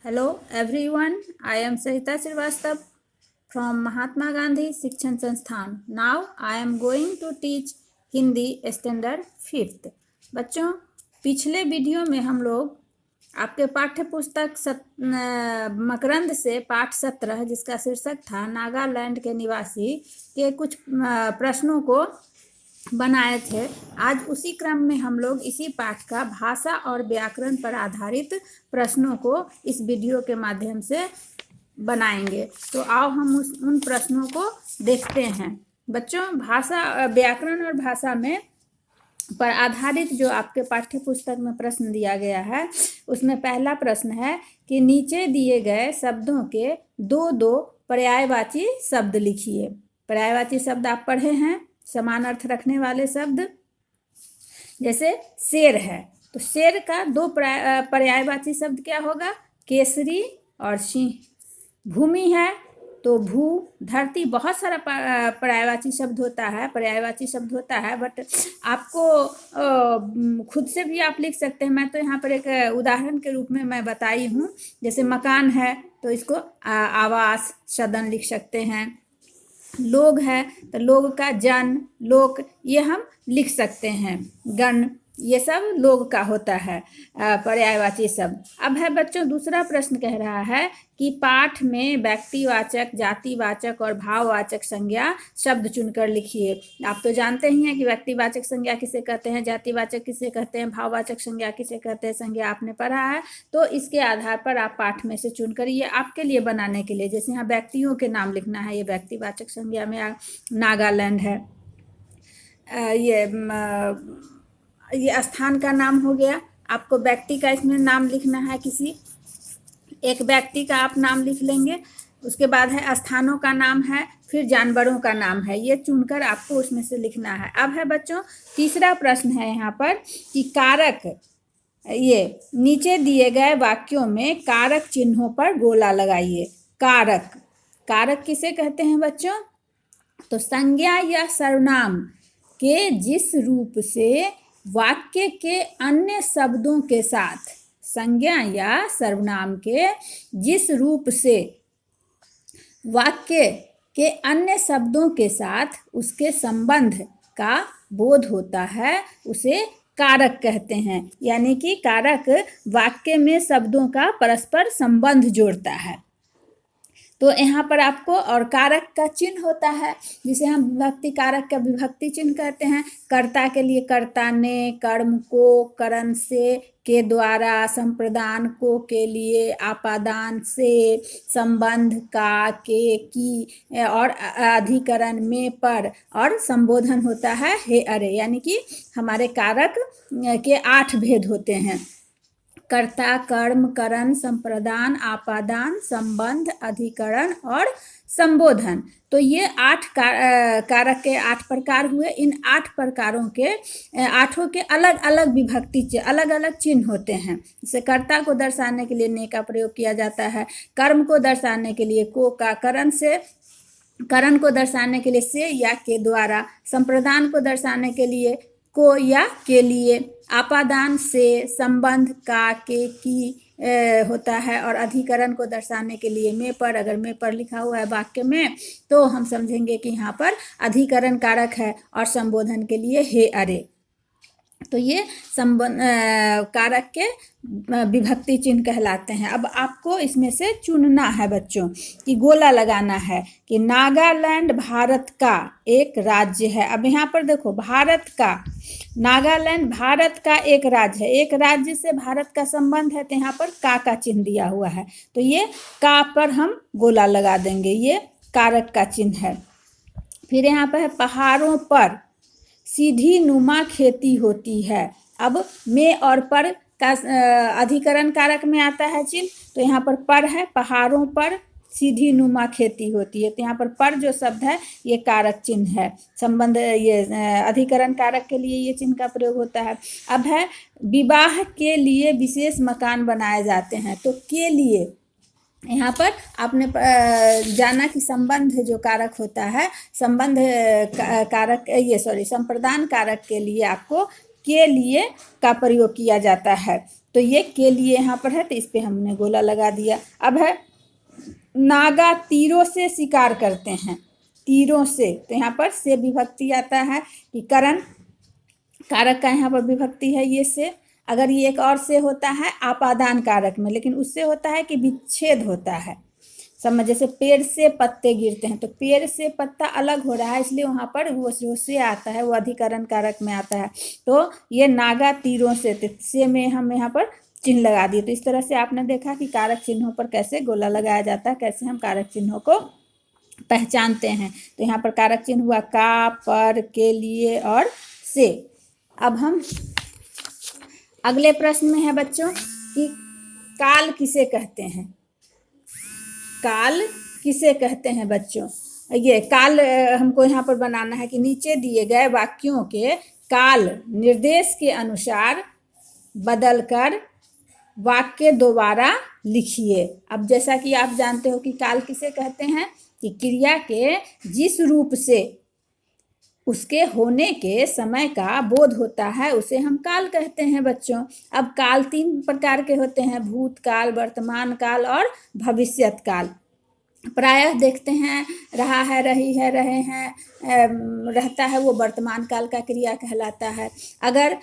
Hello everyone, I am Sahita Srivastava from Mahatma Gandhi Shikshan Sansthan. Now I am going to teach Hindi Standard 5th. बच्चों, पिछले video में हम लोग आपके पाठ्य पुस्तक मकरंद से पाठ 17 जिसका शीर्षक था नागालैंड के निवासी के कुछ प्रश्नों को बनाए थे। आज उसी क्रम में हम लोग इसी पाठ का भाषा और व्याकरण पर आधारित प्रश्नों को इस वीडियो के माध्यम से बनाएंगे। तो आओ हम उन प्रश्नों को देखते हैं। बच्चों, भाषा व्याकरण और भाषा में पर आधारित जो आपके पाठ्य पुस्तक में प्रश्न दिया गया है उसमें पहला प्रश्न है कि नीचे दिए गए शब्दों के दो दो पर्यायवाची शब्द लिखिए। पर्यायवाची शब्द आप पढ़े हैं, समान अर्थ रखने वाले शब्द। जैसे शेर है तो शेर का दो पर्यायवाची शब्द क्या होगा? केसरी और सिंह। भूमि है तो भू, धरती, बहुत सारा पर्यायवाची शब्द होता है बट आपको खुद से भी आप लिख सकते हैं। मैं तो यहाँ पर एक उदाहरण के रूप में मैं बताई हूँ। जैसे मकान है तो इसको आवास, सदन लिख सकते हैं। लोग है तो लोग का जन, लोक, ये हम लिख सकते हैं। गण, ये सब लोग का होता है पर्यायवाची शब्द। अब है बच्चों दूसरा प्रश्न कह रहा है कि पाठ में व्यक्तिवाचक, जातिवाचक और भाववाचक संज्ञा शब्द चुनकर लिखिए। आप तो जानते ही हैं कि व्यक्तिवाचक संज्ञा किसे कहते हैं, जातिवाचक किसे कहते हैं, भाववाचक संज्ञा किसे कहते हैं। संज्ञा आपने पढ़ा है तो इसके आधार पर आप पाठ में से चुनकर ये आपके लिए बनाने के लिए, जैसे यहाँ व्यक्तियों के नाम लिखना है, ये व्यक्तिवाचक संज्ञा में नागालैंड है। ये स्थान का नाम हो गया। आपको व्यक्ति का इसमें नाम लिखना है, किसी एक व्यक्ति का आप नाम लिख लेंगे। उसके बाद है स्थानों का नाम है, फिर जानवरों का नाम है। ये चुनकर आपको उसमें से लिखना है। अब है बच्चों तीसरा प्रश्न है यहाँ पर कि कारक, ये नीचे दिए गए वाक्यों में कारक चिन्हों पर गोला लगाइए। कारक, कारक किसे कहते हैं बच्चों? तो संज्ञा या सर्वनाम के जिस रूप से वाक्य के अन्य शब्दों के साथ, संज्ञा या सर्वनाम के जिस रूप से वाक्य के अन्य शब्दों के साथ उसके संबंध का बोध होता है, उसे कारक कहते हैं। यानी कि कारक वाक्य में शब्दों का परस्पर संबंध जोड़ता है। तो यहाँ पर आपको और कारक का चिन्ह होता है, जिसे हम विभक्ति कारक का विभक्ति चिन्ह कहते हैं। कर्ता के लिए कर्ता ने, कर्म को, करण से, के द्वारा, संप्रदान को के लिए, आपादान से, संबंध का, के, की, और अधिकरण में, पर, और संबोधन होता है हे अरे। यानी कि हमारे कारक के 8 भेद होते हैं। कर्ता, कर्म, करण, संप्रदान, आपादान, संबंध, अधिकरण और संबोधन। तो ये 8 कारक के 8 प्रकार हुए। इन 8 प्रकारों के 8 के अलग अलग विभक्ति, अलग अलग चिन्ह होते हैं। जैसे कर्ता को दर्शाने के लिए ने का प्रयोग किया जाता है, कर्म को दर्शाने के लिए को का, करण से, करण को दर्शाने के लिए से या के द्वारा, संप्रदान को दर्शाने के लिए को या के लिए, आपादान से, संबंध का, के, की होता है, और अधिकरण को दर्शाने के लिए में, पर। अगर में पर लिखा हुआ है वाक्य में तो हम समझेंगे कि यहाँ पर अधिकरण कारक है, और संबोधन के लिए हे अरे। तो ये कारक के विभक्ति चिन्ह कहलाते हैं। अब आपको इसमें से चुनना है बच्चों कि गोला लगाना है कि नागालैंड भारत का एक राज्य है। अब यहाँ पर देखो, भारत का, नागालैंड भारत का एक राज्य है। एक राज्य से भारत का संबंध है तो यहाँ पर का चिन्ह दिया हुआ है, तो ये का पर हम गोला लगा देंगे, ये कारक का चिन्ह है। फिर यहाँ पर है पहाड़ों पर सीधी नुमा खेती होती है। अब में और पर का अधिकरण कारक में आता है चिन्ह, तो यहाँ पर है, पहाड़ों पर सीधी नुमा खेती होती है। तो यहाँ पर जो शब्द है ये कारक चिन्ह है। संबंध, ये अधिकरण कारक के लिए ये चिन्ह का प्रयोग होता है। अब है विवाह के लिए विशेष मकान बनाए जाते हैं। तो के लिए, यहाँ पर आपने जाना कि संबंध जो कारक होता है, संबंध कारक, संप्रदान कारक के लिए आपको के लिए का प्रयोग किया जाता है। तो ये के लिए यहाँ पर है, तो इस पे हमने गोला लगा दिया। अब है नागा तीरों से शिकार करते हैं, तीरों से, तो यहाँ पर से विभक्ति आता है कि करण कारक का यहाँ पर विभक्ति है ये से। अगर ये एक और से होता है आपादान कारक में, लेकिन उससे होता है कि विच्छेद होता है। समझ, जैसे पेड़ से पत्ते गिरते हैं, तो पेड़ से पत्ता अलग हो रहा है, इसलिए वहाँ पर वो जो से आता है वो अधिकरण कारक में आता है। तो ये नागा तीरों से में हम यहाँ पर चिन्ह लगा दिए। तो इस तरह से आपने देखा कि कारक चिन्हों पर कैसे गोला लगाया जाता है, कैसे हम कारक चिन्हों को पहचानते हैं। तो यहाँ पर कारक चिन्ह हुआ का, पर, के लिए और से। अब हम अगले प्रश्न में है बच्चों कि काल किसे कहते हैं, काल किसे कहते हैं बच्चों। ये काल हमको यहाँ पर बनाना है कि नीचे दिए गए वाक्यों के काल निर्देश के अनुसार बदलकर वाक्य दोबारा लिखिए। अब जैसा कि आप जानते हो कि काल किसे कहते हैं कि क्रिया के जिस रूप से उसके होने के समय का बोध होता है उसे हम काल कहते हैं बच्चों। अब काल 3 प्रकार के होते हैं, भूतकाल, वर्तमान काल और भविष्यत काल। प्रायः देखते हैं रहा है, रही है, रहे हैं, रहता है, वो वर्तमान काल का क्रिया कहलाता है। अगर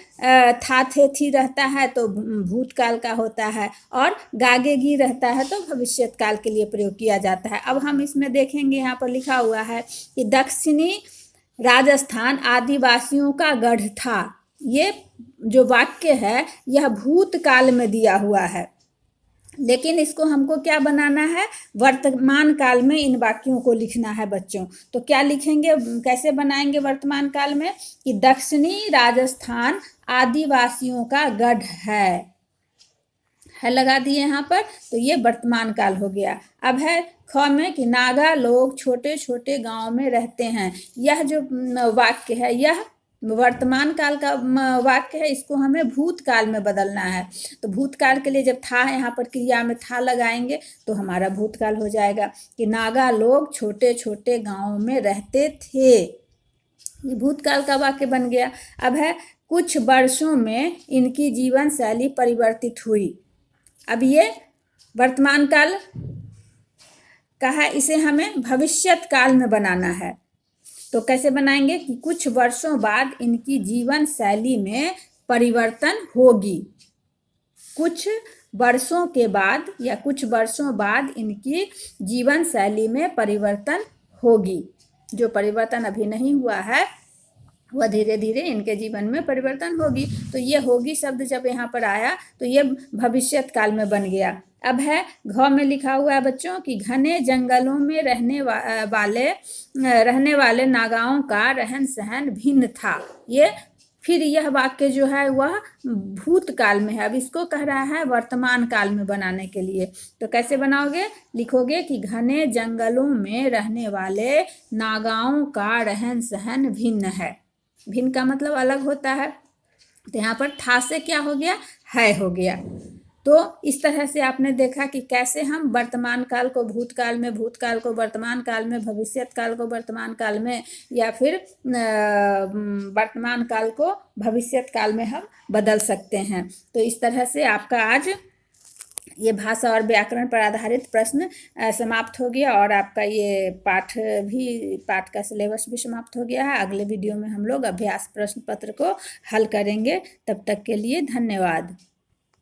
था, थे, थी रहता है तो भूतकाल का होता है, और गागेगी रहता है तो भविष्यत काल के लिए प्रयोग किया जाता है। अब हम इसमें देखेंगे, यहाँ पर लिखा हुआ है कि दक्षिणी राजस्थान आदिवासियों का गढ़ था। ये जो वाक्य है यह भूतकाल में दिया हुआ है, लेकिन इसको हमको क्या बनाना है, वर्तमान काल में इन वाक्यों को लिखना है बच्चों। तो क्या लिखेंगे, कैसे बनाएंगे वर्तमान काल में कि दक्षिणी राजस्थान आदिवासियों का गढ़ है लगा दिए यहाँ पर। तो ये वर्तमान काल हो गया। अब है ख में कि नागा लोग छोटे छोटे गांव में रहते हैं। यह जो वाक्य है यह वर्तमान काल का वाक्य है, इसको हमें भूतकाल में बदलना है। तो भूतकाल के लिए जब था यहाँ पर क्रिया में था लगाएंगे तो हमारा भूतकाल हो जाएगा कि नागा लोग छोटे छोटे गांवों में रहते थे। ये भूतकाल का वाक्य बन गया। अब है कुछ वर्षों में इनकी जीवन शैली परिवर्तित हुई। अब ये वर्तमान काल का है, इसे हमें भविष्यत काल में बनाना है। तो कैसे बनाएंगे कि कुछ वर्षों बाद इनकी जीवन शैली में परिवर्तन होगी। कुछ वर्षों के बाद या कुछ वर्षों बाद इनकी जीवन शैली में परिवर्तन होगी। जो परिवर्तन अभी नहीं हुआ है वह धीरे धीरे इनके जीवन में परिवर्तन होगी। तो ये होगी शब्द जब यहाँ पर आया तो ये भविष्यत काल में बन गया। अब है घ में लिखा हुआ है बच्चों कि घने जंगलों में रहने वाले नागाओं का रहन सहन भिन्न था। ये फिर यह वाक्य जो है वह भूतकाल में है। अब इसको कह रहा है वर्तमान काल में बनाने के लिए। तो कैसे बनाओगे, लिखोगे कि घने जंगलों में रहने वाले नागाओं का रहन सहन भिन्न है। भिन्न का मतलब अलग होता है। तो यहाँ पर था से क्या हो गया, है हो गया। तो इस तरह से आपने देखा कि कैसे हम वर्तमान काल को भूतकाल में, भूतकाल को वर्तमान काल में, भविष्यत काल को वर्तमान काल में, या फिर वर्तमान काल को भविष्यत काल में हम बदल सकते हैं। तो इस तरह से आपका आज ये भाषा और व्याकरण पर आधारित प्रश्न समाप्त हो गया, और आपका ये पाठ का सिलेबस भी समाप्त हो गया है। अगले वीडियो में हम लोग अभ्यास प्रश्न पत्र को हल करेंगे। तब तक के लिए धन्यवाद।